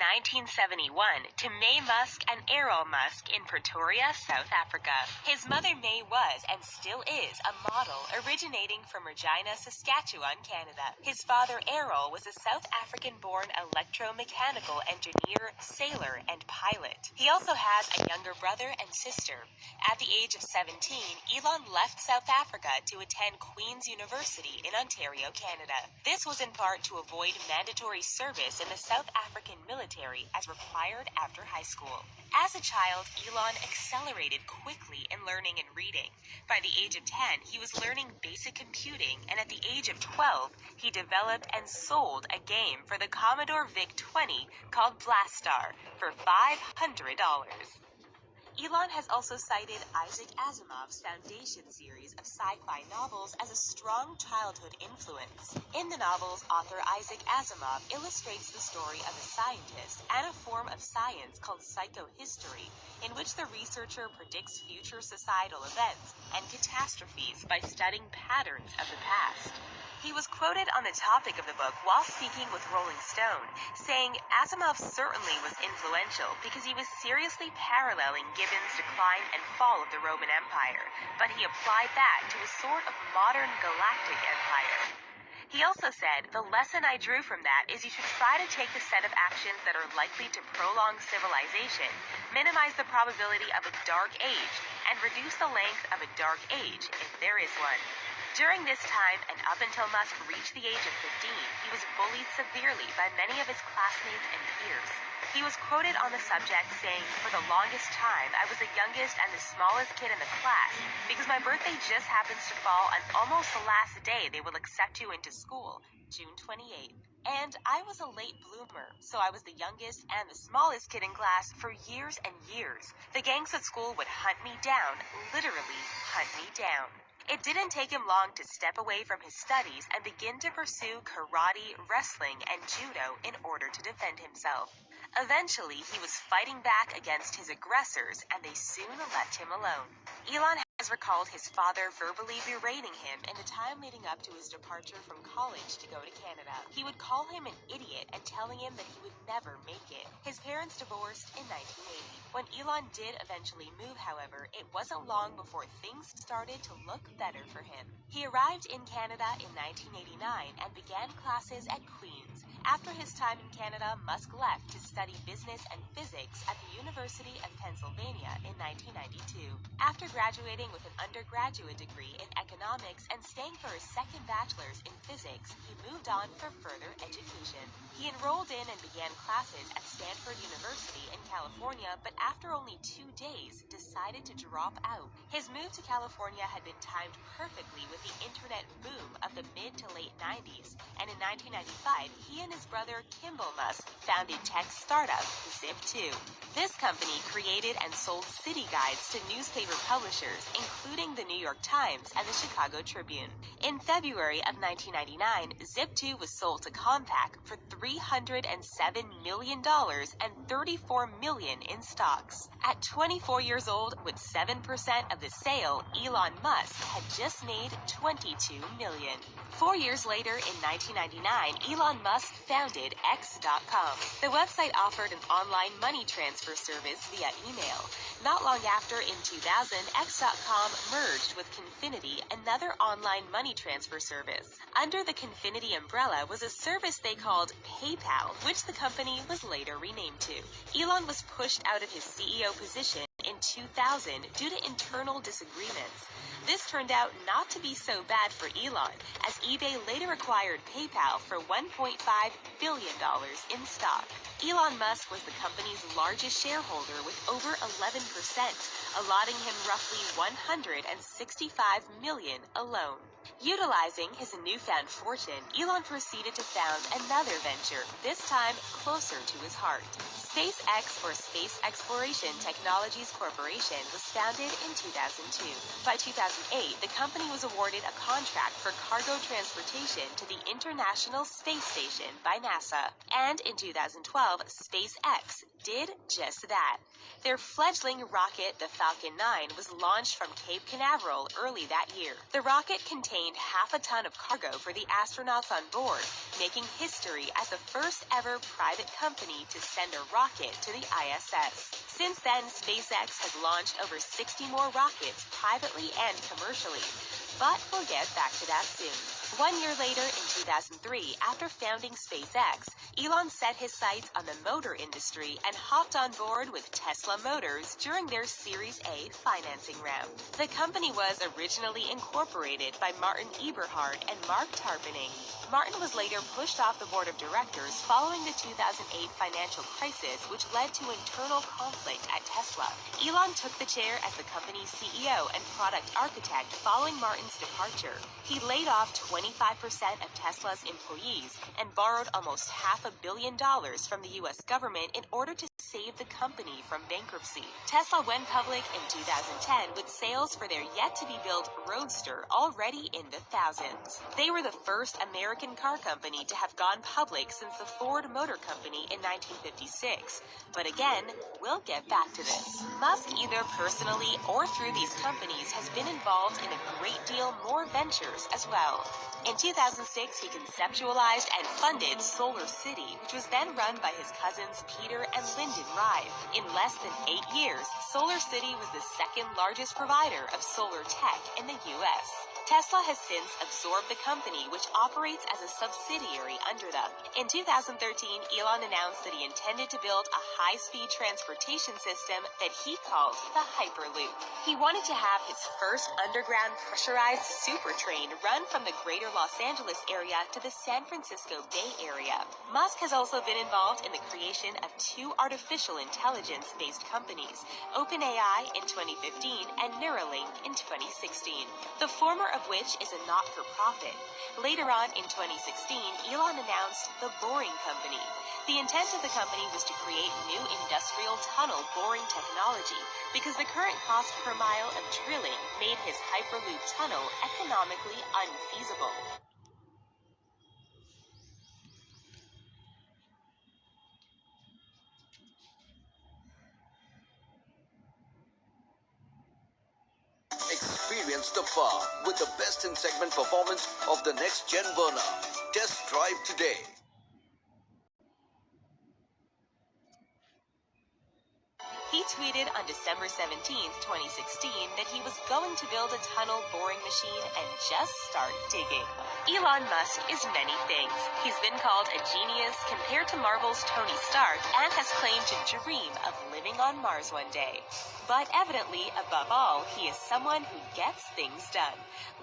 1971 to May Musk and Errol Musk in Pretoria, South Africa. His mother May was, and still is, a model originating from Regina, Saskatchewan, Canada. His father Errol was a South African-born electromechanical engineer, sailor, and pilot. He also has a younger brother and sister. At the age of 17, Elon left South Africa to attend Queen's University in Ontario, Canada. This was in part to avoid mandatory service in the South African military as required after high school. As a child, Elon accelerated quickly in learning and reading. By the age of 10, he was learning basic computing, and at the age of 12, he developed and sold a game for the Commodore VIC-20 called Blastar for $500. Elon has also cited Isaac Asimov's Foundation series of sci-fi novels as a strong childhood influence. In the novels, author Isaac Asimov illustrates the story of a scientist and a form of science called psychohistory, in which the researcher predicts future societal events and catastrophes by studying patterns of the past. He was quoted on the topic of the book while speaking with Rolling Stone, saying Asimov certainly was influential because he was seriously paralleling Gibbon's decline and fall of the Roman Empire, but he applied that to a sort of modern galactic empire. He also said, "The lesson I drew from that is you should try to take the set of actions that are likely to prolong civilization, minimize the probability of a dark age, and reduce the length of a dark age, if there is one." During this time, and up until Musk reached the age of 15, he was bullied severely by many of his classmates and peers. He was quoted on the subject saying, "For the longest time, I was the youngest and the smallest kid in the class because my birthday just happens to fall on almost the last day they will accept you into school, June 28th. And I was a late bloomer, so I was the youngest and the smallest kid in class for years and years. The gangs at school would hunt me down, literally hunt me down." It didn't take him long to step away from his studies and begin to pursue karate, wrestling, and judo in order to defend himself. Eventually, he was fighting back against his aggressors, and they soon left him alone. Elon has recalled his father verbally berating him in the time leading up to his departure from college to go to Canada. He would call him an idiot and telling him that he would never make it. His parents divorced in 1980. When Elon did eventually move, however, it wasn't long before things started to look better for him. He arrived in Canada in 1989 and began classes at Queen's. After his time in Canada, Musk left to study business and physics at the University of Pennsylvania in 1992. After graduating with an undergraduate degree in economics and staying for his second bachelor's in physics, he moved on for further education. He enrolled in and began classes at Stanford University in California, but after only 2 days, decided to drop out. His move to California had been timed perfectly with the internet boom of the mid to late 90s, and in 1995, he and his brother Kimball Musk founded tech startup Zip2. This company created and sold city guides to newspaper publishers, including the New York Times and the Chicago Tribune. In February of 1999, Zip2 was sold to Compaq for $307 million and $34 million in stocks. At 24 years old, with 7% of the sale, Elon Musk had just made $22 million. 4 years later, in 1999, Elon Musk founded X.com. The website offered an online money transfer service via email. Not long after, in 2000, X.com merged with Confinity, another online money transfer service. Under the Confinity umbrella was a service they called PayPal, which the company was later renamed to. Elon was pushed out of his CEO position in 2000 due to internal disagreements. This turned out not to be so bad for Elon, as eBay later acquired PayPal for $1.5 billion in stock. Elon Musk was the company's largest shareholder with over 11%, allotting him roughly $165 million alone. Utilizing his newfound fortune, Elon proceeded to found another venture, this time closer to his heart. SpaceX, or Space Exploration Technologies Corporation, was founded in 2002. By 2008, the company was awarded a contract for cargo transportation to the International Space Station by NASA. And in 2012, SpaceX did just that. Their fledgling rocket, the Falcon 9, was launched from Cape Canaveral early that year. The rocket contained half a ton of cargo for the astronauts on board, making history as the first ever private company to send a rocket to the ISS. Since then, SpaceX has launched over 60 more rockets privately and commercially. But we'll get back to that soon. 1 year later, in 2003, after founding SpaceX, Elon set his sights on the motor industry and hopped on board with Tesla Motors during their Series A financing round. The company was originally incorporated by Martin Eberhard and Mark Tarpenning. Martin was later pushed off the board of directors following the 2008 financial crisis, which led to internal conflict at Tesla. Elon took the chair as the company's CEO and product architect following Martin's departure. He laid off 25% of Tesla's employees and borrowed almost $500 million from the U.S. government in order to save the company from bankruptcy. Tesla went public in 2010 with sales for their yet-to-be-built Roadster already in the thousands. They were the first American car company to have gone public since the Ford Motor Company in 1956. But again, we'll get back to this. Musk, either personally or through these companies, has been involved in a great deal more ventures as well. In 2006, he conceptualized and funded Solar City, which was then run by his cousins Peter and Lyndon Rive. In less than 8 years, Solar City was the second largest provider of solar tech in the U.S. Tesla has since absorbed the company, which operates as a subsidiary under them. In 2013, Elon announced that he intended to build a high-speed transportation system that he called the Hyperloop. He wanted to have his first underground pressurized super train run from the greater Los Angeles area to the San Francisco Bay Area. Musk has also been involved in the creation of 2 artificial intelligence-based companies, OpenAI in 2015 and Neuralink in 2016. The former of which is a not-for-profit. Later on in 2016, Elon announced the Boring Company. The intent of the company was to create new industrial tunnel boring technology because the current cost per mile of drilling made his Hyperloop tunnel economically unfeasible. Experience the power with the best in segment performance of the next gen burner. Test drive today. He tweeted on December 17, 2016, that he was going to build a tunnel boring machine and just start digging. Elon Musk is many things. He's been called a genius compared to Marvel's Tony Stark and has claimed to dream of living on Mars one day. But evidently, above all, he is someone who gets things done.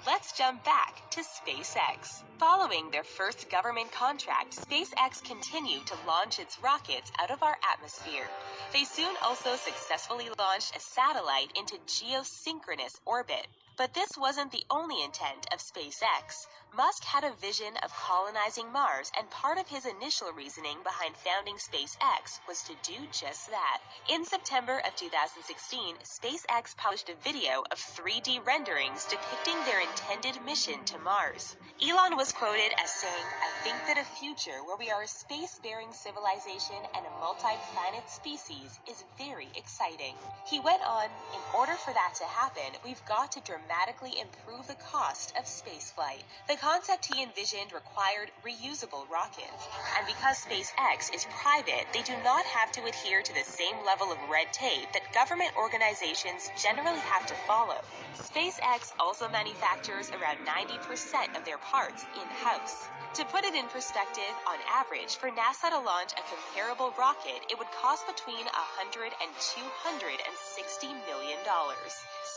Let's jump back to SpaceX. Following their first government contract, SpaceX continued to launch its rockets out of our atmosphere. They soon also successfully launched a satellite into geosynchronous orbit. But this wasn't the only intent of SpaceX. Musk had a vision of colonizing Mars, and part of his initial reasoning behind founding SpaceX was to do just that. In September of 2016, SpaceX published a video of 3D renderings depicting their intended mission to Mars. Elon was quoted as saying, "I think that a future where we are a space-faring civilization and a multi-planet species is very exciting." He went on, "In order for that to happen, we've got to dramatically improve the cost of spaceflight." The concept he envisioned required reusable rockets. And because SpaceX is private, they do not have to adhere to the same level of red tape that government organizations generally have to follow. SpaceX also manufactures around 90% of their parts in-house. To put it in perspective, on average, for NASA to launch a comparable rocket, it would cost between $100 and $260 million.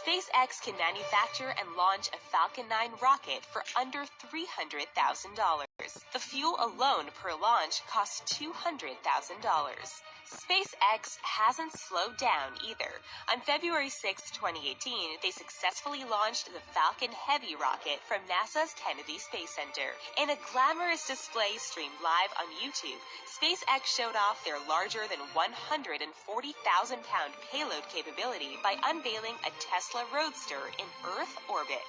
SpaceX can manufacture and launch a Falcon 9 rocket for under $300,000. The fuel alone per launch costs $200,000. SpaceX hasn't slowed down either. On February 6, 2018, they successfully launched the Falcon Heavy rocket from NASA's Kennedy Space Center. In a glamorous display streamed live on YouTube, SpaceX showed off their larger than 140,000-pound payload capability by unveiling a Tesla Roadster in Earth orbit.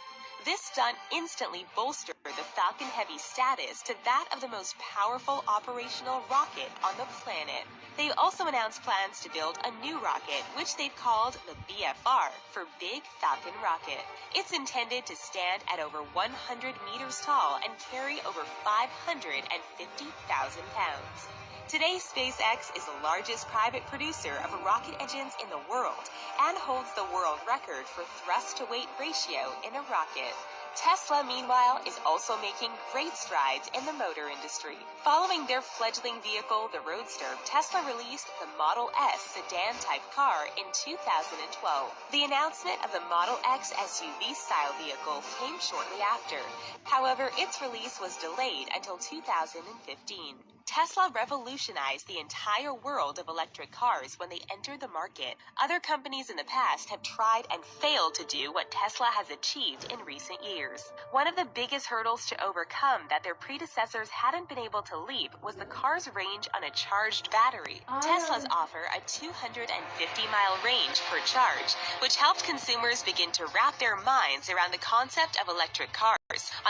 This stunt instantly bolstered the Falcon Heavy's status to that of the most powerful operational rocket on the planet. They've also announced plans to build a new rocket, which they've called the BFR, for Big Falcon Rocket. It's intended to stand at over 100 meters tall and carry over 550,000 pounds. Today, SpaceX is the largest private producer of rocket engines in the world and holds the world record for thrust-to-weight ratio in a rocket. Tesla, meanwhile, is also making great strides in the motor industry. Following their fledgling vehicle, the Roadster, Tesla released the Model S sedan-type car in 2012. The announcement of the Model X SUV-style vehicle came shortly after. However, its release was delayed until 2015. Tesla revolutionized the entire world of electric cars when they entered the market. Other companies in the past have tried and failed to do what Tesla has achieved in recent years. One of the biggest hurdles to overcome that their predecessors hadn't been able to leap was the car's range on a charged battery. Tesla's offer a 250-mile range per charge, which helped consumers begin to wrap their minds around the concept of electric cars.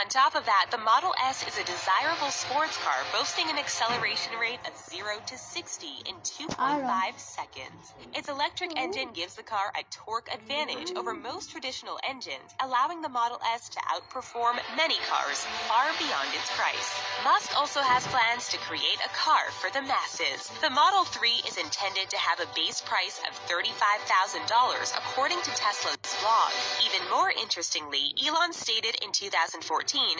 On top of that, the Model S is a desirable sports car boasting an acceleration rate of 0 to 60 in 2.5 seconds. Its electric engine gives the car a torque advantage over most traditional engines, allowing the Model S to outperform many cars far beyond its price. Musk also has plans to create a car for the masses. The Model 3 is intended to have a base price of $35,000, according to Tesla's blog. Even more interestingly, Elon stated in 2014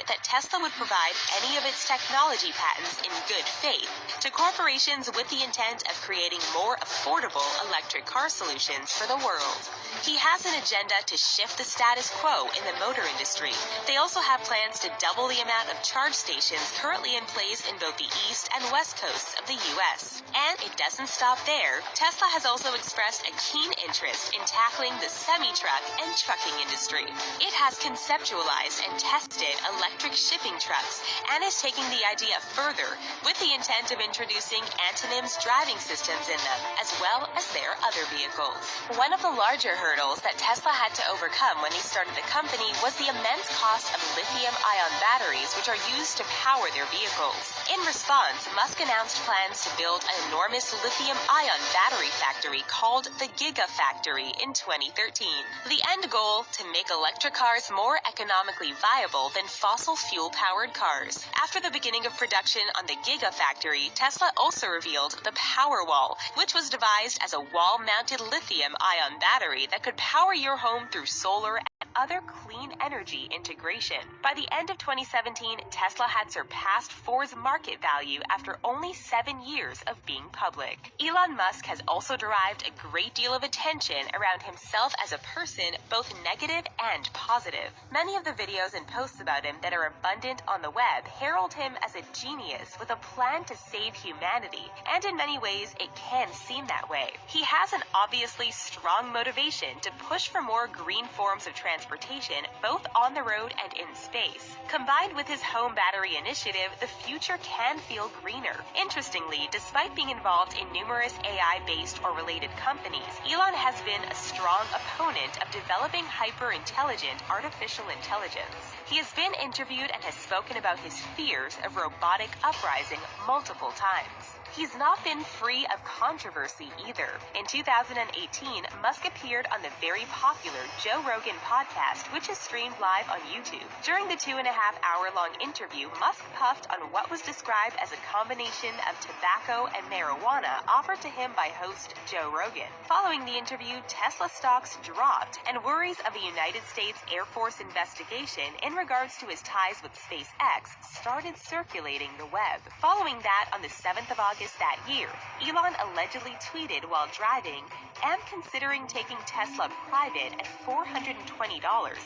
that Tesla would provide any of its technology patents in good faith to corporations with the intent of creating more affordable electric car solutions for the world. He has an agenda to shift the status quo in the motor industry. They also have plans to double the amount of charge stations currently in place in both the east and west coasts of the U.S. And it doesn't stop there. Tesla has also expressed a keen interest in tackling the semi-truck and trucking industry. It has conceptualized and tested electric shipping trucks and is taking the idea further with the intent of introducing Antonym's driving systems in them, as well as their other vehicles. One of the larger hurdles that Tesla had to overcome when they started the company was the immense cost of lithium-ion batteries, which are used to power their vehicles. In response, Musk announced plans to build an enormous lithium-ion battery factory called the Gigafactory in 2013. The end goal, to make electric cars more economically viable than fossil fuel-powered cars. After the beginning of production on the Gigafactory, Tesla also revealed the Powerwall, which was devised as a wall-mounted lithium-ion battery that could power your home through solar and other clean energy integration. By the end of 2017, Tesla had surpassed Ford's market value after only 7 years of being public. Elon Musk has also derived a great deal of attention around himself as a person, both negative and positive. Many of the videos and posts about him that are abundant on the web herald him as a genius with a plan to save humanity, and in many ways it can seem that way. He has an obviously strong motivation to push for more green forms of transportation, both on the road and in space. Combined with his home battery initiative, the future can feel greener. Interestingly, despite being involved in numerous AI-based or related companies, Elon has been a strong opponent of developing hyper-intelligent artificial intelligence. He has been interviewed and has spoken about his fears of robotic uprising multiple times. He's not been free of controversy either. In 2018, Musk appeared on the very popular Joe Rogan podcast, which is streamed live on YouTube. During the 2.5-hour-long interview, Musk puffed on what was described as a combination of tobacco and marijuana offered to him by host Joe Rogan. Following the interview, Tesla stocks dropped, and worries of a United States Air Force investigation in regards to his ties with SpaceX started circulating the web. Following that, on the 7th of August that year, Elon allegedly tweeted while driving, "Am considering taking Tesla private at $420.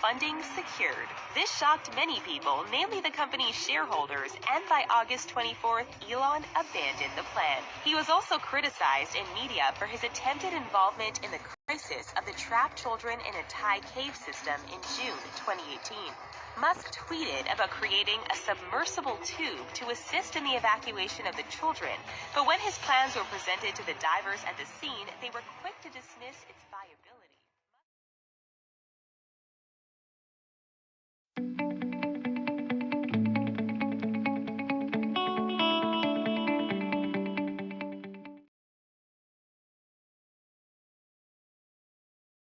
Funding secured." This shocked many people, namely the company's shareholders, and by August 24th, Elon abandoned the plan. He was also criticized in media for his attempted involvement in the crisis of the trapped children in a Thai cave system in June 2018. Musk tweeted about creating a submersible tube to assist in the evacuation of the children, but when his plans were presented to the divers at the scene, they were quick to dismiss its viability.